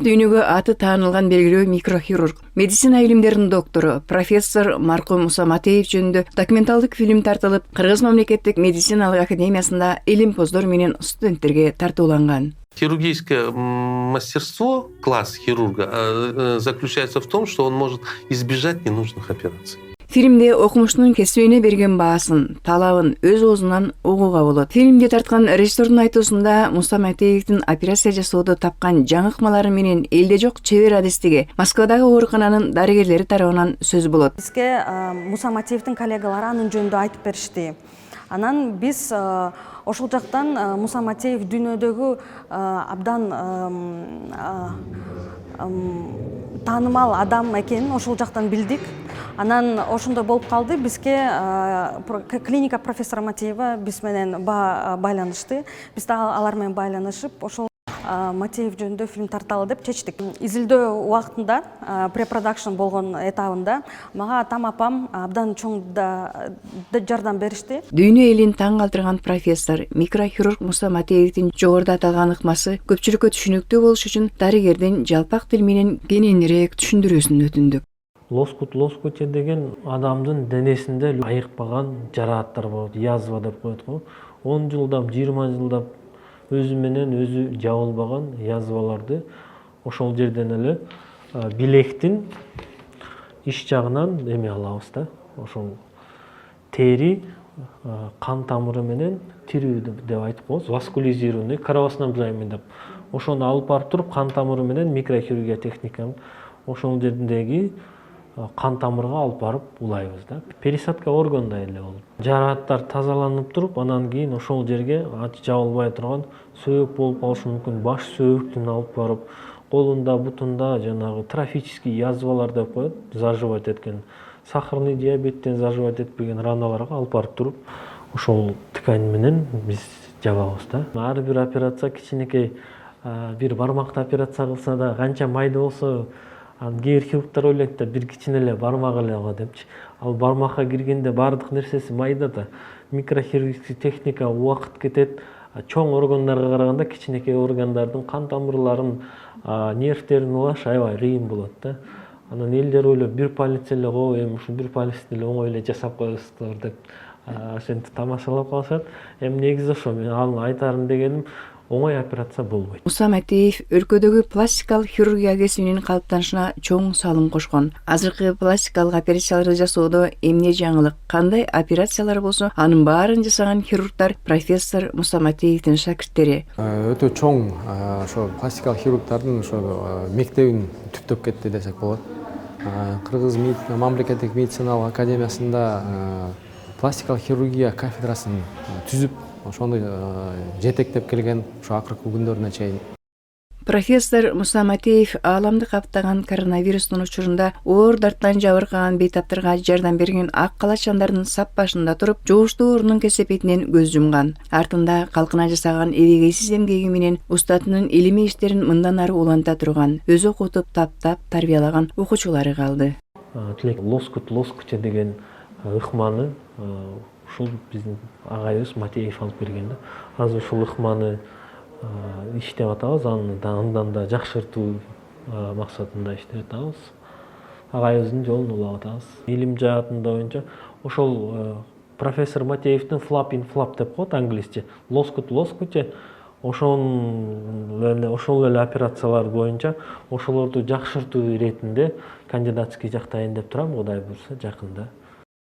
Дүйнөгө аты таанылган белгилүү микрохирург, медицина илимдеринин доктору, профессор маркум Муса Матеев жөнүндө документалдык фильм тартылып, Кыргыз мамлекеттик медициналык академиясында илимпоздор менен студенттерге тартууланган. Хирургическое мастерство, класс хирурга, заключается в том, что он может избежать ненужных операций. Фильмде окумуштунун кесибине берген баасын, талабын өз оозунан угууга болот. Фильмде тарткан режиссердун айтуусунда Муса Матеевдин операция жасоодо тапкан жаңыкмалары менен элде жок чебер адистиги Москвадагы оорукананын дарыгерлери тарабынан сөз болот. Бизге Муса Матеевдин коллегалары анын жөнүндө айтып беришти. Анан биз ошол жактан Муса Матеев дүйнөдөгү абдан таанымал адам экенин ошол жактан билдик. Анан ошондой болуп калды. Бизге клиника профессора Матеева биз менен байланышты. Биз да алар менен байланышып, ошол Матеев жөнүндө фильм тарталы деп чечтик. Изилдөө убактында, препродакшн болгон этабында мага атам апам абдан чоң жардам беришти. Дүйнө элин таң калтырган профессор, микрохирург Муса Матеевдин жогоруда аталган ыкмасы көпчүлүккө түшүнүктүү болуш үчүн дарыгердин жалпак тил менен кененирээк түшүндүрүүсүн өтүндүк. Лоскут деген адамдын денесинде айыкпаган жарааттар болот, язва деп коет го. 10 жылдап, 20 жылдап өзү менен өзү жабылбаган язваларды ошол жерден эле билектин иш жагынан эме алабыз да. Ошол тери, кан тамыры менен тирүү деп айтып коебуз. Васкулизированный, кровоснабжаемый деп. Ошону алып барып туруп кан тамыры менен микрохирургия техниканы ошол жердеги кан тамырга алып барып улайбыз да. Пересадка органда эле болуп. Жарааттар тазаланып туруп, анан кийин ошол жерге жабылбай турган сөөк болуп калышы мүмкүн. Баш сөөктүн алып барып, колунда, бутунда жанагы трофический язвалар деп коет, заживать эткен, сахарный диабеттен заживать этпеген раналарга алып барып туруп, ошол ткань менен биз жабабыз да. Ар бир операция кичинекей бир бармакты операция кылса да канча майда болсо, кээ бир хирургдар ойлойт да бир кичине эле бармак эле го депчи. Ал бармакка киргенде баардык нерсеси майда да. Микрохирургический техника убакыт кетет. Чоң органдарга караганда кичинекей органдардын кан тамырларын, нервтерин улаш аябай кыйын болот да. Анан элдер ойлоп бир палец эле го, эми ушу бир палецти эле оңой эле жасап коесуздар деп ошентип тамашалап калышат. Эми негизи ошо мен анын айтарым дегеним оңой операция болбойт. Муса Матеев өлкөдөгү пластикалык хирургия кесибинин калыптанышына чоң салым кошкон. Азыркы пластикалык операцияларды жасоодо эмне жаңылык, кандай операциялар болсо, анын баарын жасаган хирургдар профессор Муса Матеевдин шакирттери. Өтө чоң ошо пластикалык хирургдардын ошо мектебин түптөп кетти десек болот. Кыргыз мамлекеттик медициналык академиясында пластикалык хирургия кафедрасын түзүп, ошону жетектеп келген ошо акыркы күндөрүнө чейин. Профессор Муса Матеев ааламды каптаган коронавирустун учурунда оор дарттан жабыркаган бейтаптарга жардам берген ак калачандардын сап башында туруп, жугуштуу оорунун кесепетинен көз жумган. Артында калкына жасаган эбегейсиз эмгеги менен устатынын илимий иштерин мындан ары уланта турган, өзү окутуп, таптап, тарбиялаган окуучулары калды. Лоскут деген ыкманы ушул биздин агайыбыз Матеев алып берген да. Азыр ушул ыкманы иштеп атабыз, андан да жакшыртуу максатында иштеп атабыз. Агайыбыздын жолун улап атабыз. Илим жаатында боюнча ошол профессор Матеевдин flap in flap деп коет англисче. Лоскут ошол эле операциялар боюнча ошолорду жакшыртуу иретинде кандидатский жактайын деп турам, Кудай буйрса жакында.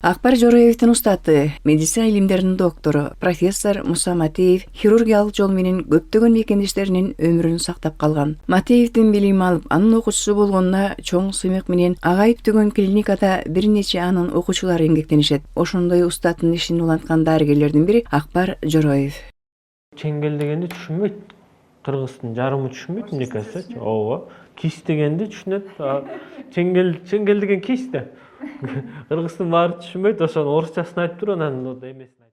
Акбар Жороевдин устаты, медицина илимдеринин доктору, профессор Муса Матеев хирургиялык жол менен көптөгөн мекендештеринин өмүрүн сактап калган. Матеевдин билим алып, анын окуучусу болгонуна чоң сыймык менен агайып түгөн клиникада бир нече анын окуучулары эмгектенишет. Ошондой устаттын ишин уланткан дарыгерлердин бири Акбар Жороев. Чеңгел дегенди түшүнбөйт. Кыргыздын жарымы түшүнбөйт, мне кажется. Ооба. Кис дегенди түшүнөт. Чеңгел деген кис да. Кыргыздын баары түшүнбөйт, ошону орусчасын айтып туруп, анан эмесин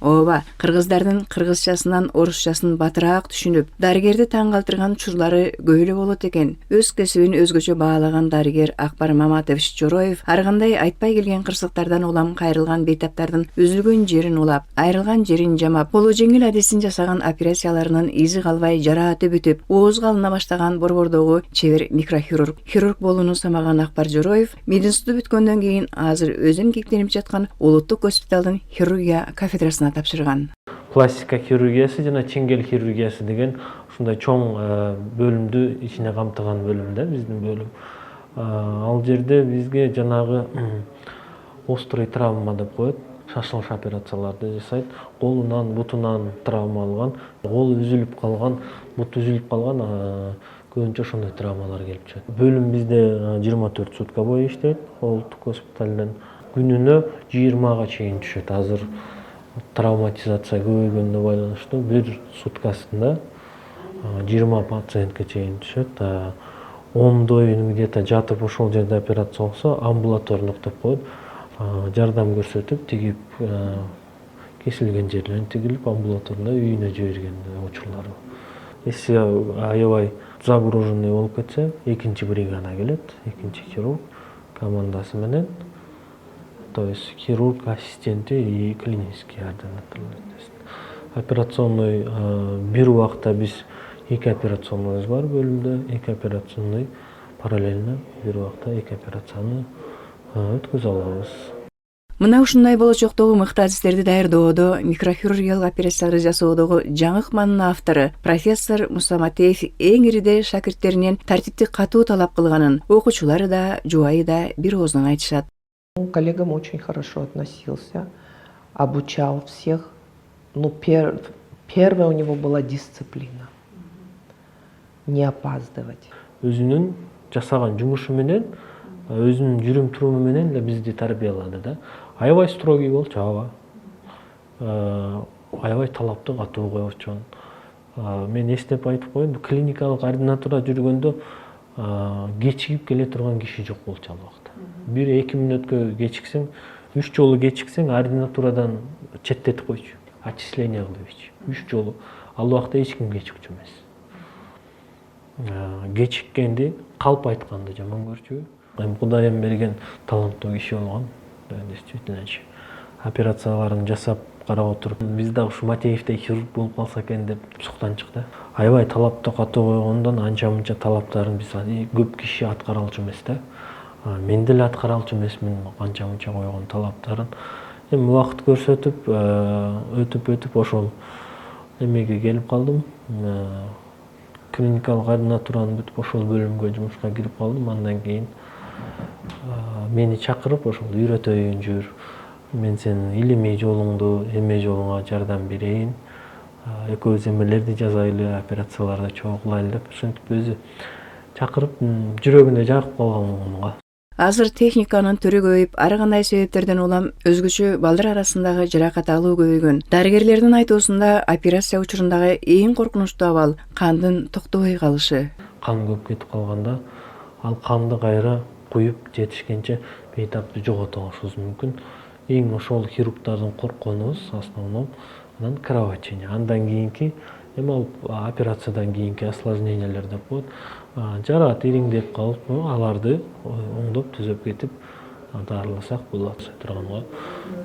Ооба, кыргыздардын кыргызчасынан орусчасын батыраак түшүнүп, дарыгерди таң калтырган учурлары көйлө болот экен. Өз кесибин өзгөчө баалаган дарыгер Акбар Маматович Жороев ар кандай айтпай келген кырсыктардан улам кайрылган бейтаптардын үзүлгөн жерин улап, айрылган жерин жамап, колу жеңил адисин жасаган операцияларынын изи калбай жарааты бүтүп, оозго алына баштаган борбордогу чебер микрохирург. Хирург болууну самаган Акбар Жороев мединституту бүткөндөн кийин азыр өзүн кектенип жаткан Улуттук госпиталдын хирургия кафедрасына тапшырган. Пластика хирургиясы жана чеңгел хирургиясы деген ушундай чоң бөлүмдү ичине камтыган бөлүм да биздин бөлүм. Ал жерде бизге жанагы острый травма деп коет, шашылыш операцияларды жасайт. Колунан, бутунан травма алган, кол үзүлүп калган, бут үзүлүп калган, көбүнчө ошондой травмалар келип чыгат. Бөлүм бизде 24 сутка бою иштейт, Улуттук госпиталдын күнүнө 20га чейин түшөт. Азыр травматизация көбөйгөнүнө байланыштуу бир суткасында 20 пациентке чейин түшөт. Ондой где-то жатып ошол жерде операция болсо амбулаторлук деп коет. Жардам көрсөтүп, тигип, кесилген жерлерин тигилип, амбулаторунда үйүнө жиберген учурлар. Если аябай загруженный болуп кетсе, экинчи бригада келет, экинчи хирург командасы менен. То есть хирург, ассистенти и клинический ординатор. Операционный бир убакта биз 2 операционный бар бөлүмдө, 2 операционный параллельно бир убакта 2 операцияны өткөзө алабыз. Мына ушундай болочоктогу мыкты адистерди даярдоодо, микрохирургиялык операцияларды жасоодогу жаңы ыкманын автору профессор Муса Матеев эң ириде шакирттеринен тартипти катуу талап кылганын окуучулары да, жубайы да бир оозунан айтышат. Он к коллегам очень хорошо относился, обучал всех. Ну, первая у него была дисциплина. Не опаздывать. Өзүнүн жасаган жумушу менен, өзүнүн жүрүм туруму менен да бизди тарбиялады да. Аябай строгий болчу, аябай талапты катуу койчу. Мен эстеп айтып коеюн, клиникалык ординатура жүргөндө кечигип келе турган киши жок болчу ал убакта. 1-2 мүнөткө кечиксең, 3 жолу кечиксең ординатурадан четтетип койчу. Отчисление кылбайчу. 3 жолу. Ал убакта эч ким кечикчү эмес. Кечиккенди калп айтканды жаман көрчү. Эми Кудайым берген таланттуу киши болгон. Действительно, операцияларын жасап карап отуруп, биз дагы ушу Матеевдей хирург болуп калса экен деп суктанчык да. Аябай талапты катуу койгондон анча-мынча талаптарын биз көп киши аткара алчу эмес да. Мен деле аткара алчу эмесмин анча-мынча койгон талаптарын. Эми убакыт көрсөтүп, өтүп ошол эмеге келип калдым. Клиникалык ординатураны бүтүп ошол бөлүмгө жумушка кирип калдым. Андан кийин мени чакырып ошол үйрөтөйүн жүр. Мен сенин илимий жолуңду, эме жолуңа жардам берейин. Экөөбүз эмелерди жазайлы, операцияларды чогуу кылайлы деп ушинтип өзү чакырып, жүрөгүнө жагып калган мага. Азыр техниканын түрү көбөйүп, ар кандай себептерден улам өзгөчө балдар арасындагы жаракат алуу көбөйгөн. Дарыгерлердин айтуусунда операция учурундагы эң коркунучтуу абал кандын токтобой калышы. Кан көп кетип калганда, ал канды кайра куюп жетишкенче бейтапты жогото алышыбыз мүмкүн. Эң ошол хирургдардын коркконубуз основном анан кровотечение. Андан кийинки эми ал операциядан кийинки осложнениялер деп коет. Жараат ириңдеп калып, аларды оңдоп түзөп кетип дарыласак болот. Турганга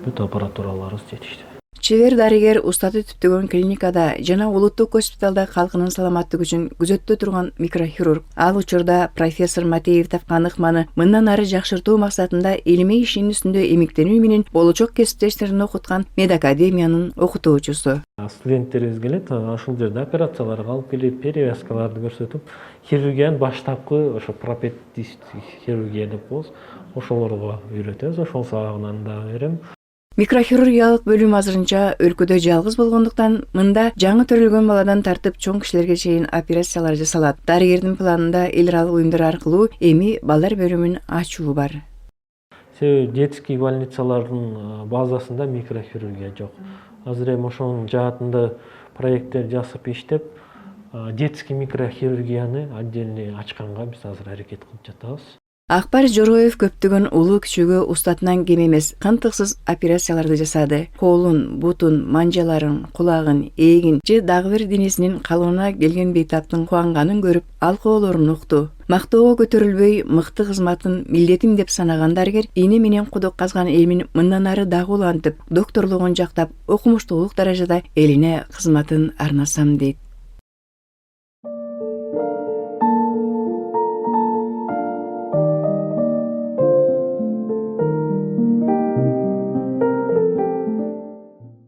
бүт аппаратураларыбыз жетиштүү. Чебер дарыгер устаты түптөгөн клиникада жана Улуттук госпиталда калкынын саламаттыгы үчүн күзөттө турган микрохирург. Ал учурда профессор Матеев тапкан ыкманы мындан ары жакшыртуу максатында илимий ишинин үстүндө эмгектенүү менен болочок кесиптештерин окуткан медакадемиянын окутуучусу. Студенттерибиз келет, ошол жерде операцияларга алып келип, перевязкаларды көрсөтүп, хирургиянын баштапкы ошо пропедистик хирургия деп коебуз. Ошолорго үйрөтөбүз, ошол сабагынан да берем. Микрохирургиялык бөлүм азырынча өлкөдө жалгыз болгондуктан мында жаңы төрөлгөн баладан тартып чоң кишилерге чейин операциялар жасалат. Дарыгердин планында эл аралык уюмдар аркылуу эми балдар бөлүмүн ачуу бар. Себеби детский больницалардын базасында микрохирургия жок. Азыр эми ошонун жаатында проекттер жасап иштеп, детский микрохирургияны отдельный ачканга биз азыр аракет кылып жатабыз. Акбар Жоргоев көптөгөн улуу кичүүгө устатынан кем эмес кантыксыз операцияларды жасады. Колун, бутун, манжаларын, кулагын, эгин же дагы бир денесинин калыбына келген бейтаптын кубанганын көрүп, алкоолорун укту. Мактоого көтөрүлбөй, мыкты кызматын милдетим деп санаган дарыгер ийне менен кудук казган элимин мындан ары дагы улантып, докторлугун жактап, окумуштуулук даражада элине кызматын арнасам дейт.